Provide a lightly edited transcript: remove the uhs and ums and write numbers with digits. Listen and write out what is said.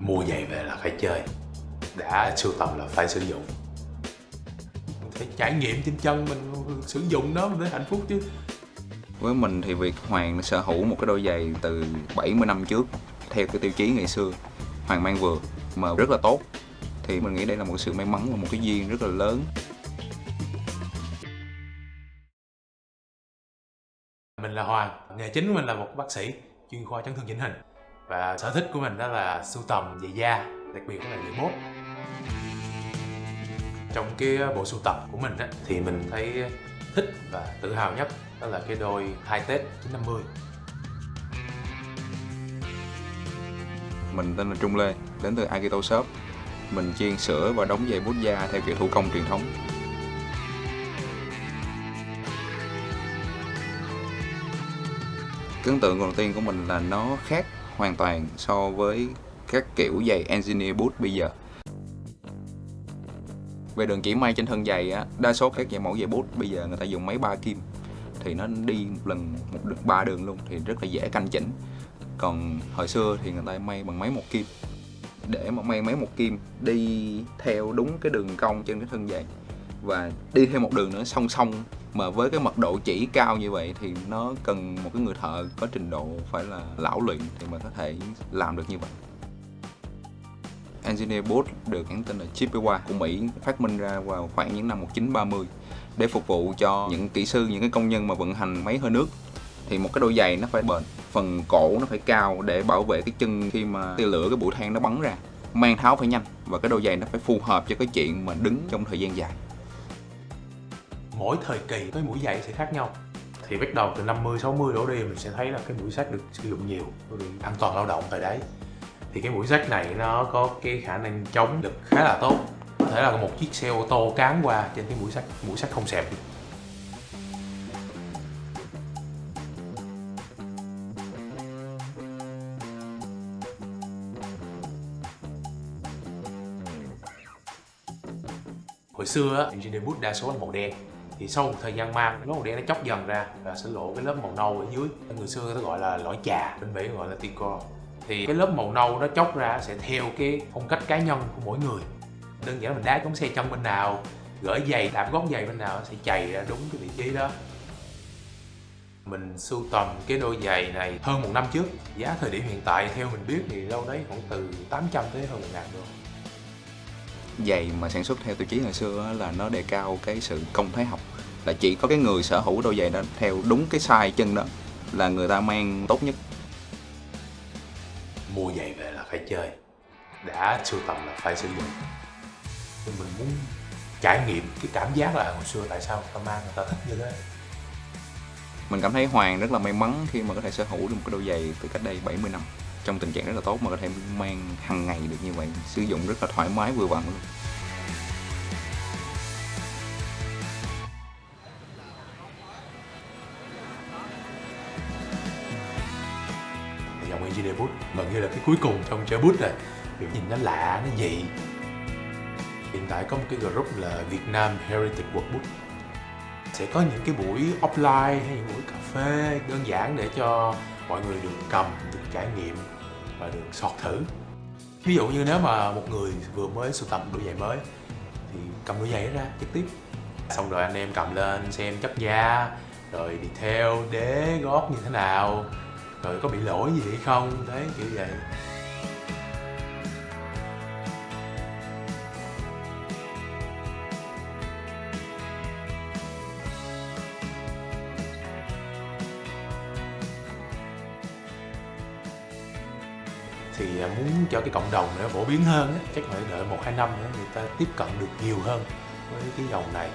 Mua giày về là phải chơi, đã sưu tầm là phải sử dụng. Mình phải trải nghiệm trên chân mình, sử dụng nó mình mới hạnh phúc chứ. Với mình thì việc Hoàng sở hữu một cái đôi giày từ 70 năm trước theo cái tiêu chí ngày xưa Hoàng mang vừa mà rất là tốt, thì mình nghĩ đây là một sự may mắn và một cái duyên rất là lớn. Mình là Hoàng, nghề chính của mình là một bác sĩ chuyên khoa chấn thương chỉnh hình. Và sở thích của mình đó là sưu tầm giày da, đặc biệt là giày bốt. Trong cái bộ sưu tập của mình á, thì mình thấy thích và tự hào nhất đó là cái đôi Hi-Tech 950. Mình tên là Trung Lê, đến từ Agito Shop. Mình chuyên sửa và đóng giày bút da theo kiểu thủ công truyền thống. Cái ấn tượng đầu tiên của mình là nó khác hoàn toàn so với các kiểu giày engineer boot bây giờ. Về đường chỉ may trên thân giày á, đa số các mẫu giày boot bây giờ người ta dùng máy 3 kim, thì nó đi một lần một đường 3 đường luôn, thì rất là dễ canh chỉnh. Còn hồi xưa thì người ta may bằng máy 1 kim. Để mà may máy 1 kim đi theo đúng cái đường cong trên cái thân giày và đi theo một đường nữa song song mà với cái mật độ chỉ cao như vậy thì nó cần một cái người thợ có trình độ phải là lão luyện thì mới có thể làm được như vậy. Engineer boot được hãng tên là Chippewa của Mỹ phát minh ra vào khoảng những năm 1930 để phục vụ cho những kỹ sư, những cái công nhân mà vận hành máy hơi nước. Thì một cái đôi giày nó phải bền, phần cổ nó phải cao để bảo vệ cái chân khi mà tia lửa cái bụi than nó bắn ra. Mang tháo phải nhanh và cái đôi giày nó phải phù hợp cho cái chuyện mà đứng trong thời gian dài. Mỗi thời kỳ cái mũi giày sẽ khác nhau. Thì bắt đầu từ 50, 60 đổ đi mình sẽ thấy là cái mũi xách được sử dụng nhiều vì an toàn lao động thời đấy. Thì cái mũi xách này nó có cái khả năng chống lực khá là tốt. Có thể là một chiếc xe ô tô cán qua trên cái mũi xách không xẹp. Hồi xưa á, engineer boot đa số là màu đen. Thì sau một thời gian mang, cái màu đen nó chóc dần ra và sẽ lộ cái lớp màu nâu ở dưới. Người xưa người ta gọi là lõi trà, bên Mỹ gọi là tico. Thì cái lớp màu nâu nó chóc ra sẽ theo cái phong cách cá nhân của mỗi người. Đơn giản là mình đá chống xe trong bên nào, gỡ giày, đạp gót giày bên nào sẽ chày ra đúng cái vị trí đó. Mình sưu tầm cái đôi giày này hơn 1 năm trước. Giá thời điểm hiện tại theo mình biết thì đâu đấy khoảng từ 800 tới hơn 1.000 đô. Giày mà sản xuất theo tiêu chí ngày xưa là nó đề cao cái sự công thái học, là chỉ có cái người sở hữu đôi giày đó theo đúng cái size chân đó là người ta mang tốt nhất. Mua giày về là phải chơi, đã sưu tầm là phải sử dụng. Nhưng mình muốn trải nghiệm cái cảm giác là hồi xưa tại sao người ta mang, người ta thích như thế. Mình cảm thấy Hoàng rất là may mắn khi mà có thể sở hữu được một cái đôi giày từ cách đây 70 năm trong tình trạng rất là tốt mà có thể mang hàng ngày được như vậy, sử dụng rất là thoải mái vừa vặn luôn. Dòng engineer boot gần như là cái cuối cùng trong chơi boot rồi, vì nhìn nó lạ, nó dị. Hiện tại có một cái group là Việt Nam Heritage Work Boot. Sẽ có những cái buổi offline hay những buổi cà phê đơn giản để cho mọi người được cầm, được trải nghiệm và được sọt thử. Ví dụ như nếu mà một người vừa mới sưu tầm đôi giày mới thì cầm đôi giày đó ra trực tiếp. Xong rồi anh em cầm lên xem chất da, rồi detail, đế, gót như thế nào, rồi có bị lỗi gì hay không, đấy kiểu vậy. Thì muốn cho cái cộng đồng nó phổ biến hơn á, chắc phải đợi 1-2 năm nữa người ta tiếp cận được nhiều hơn với cái dòng này.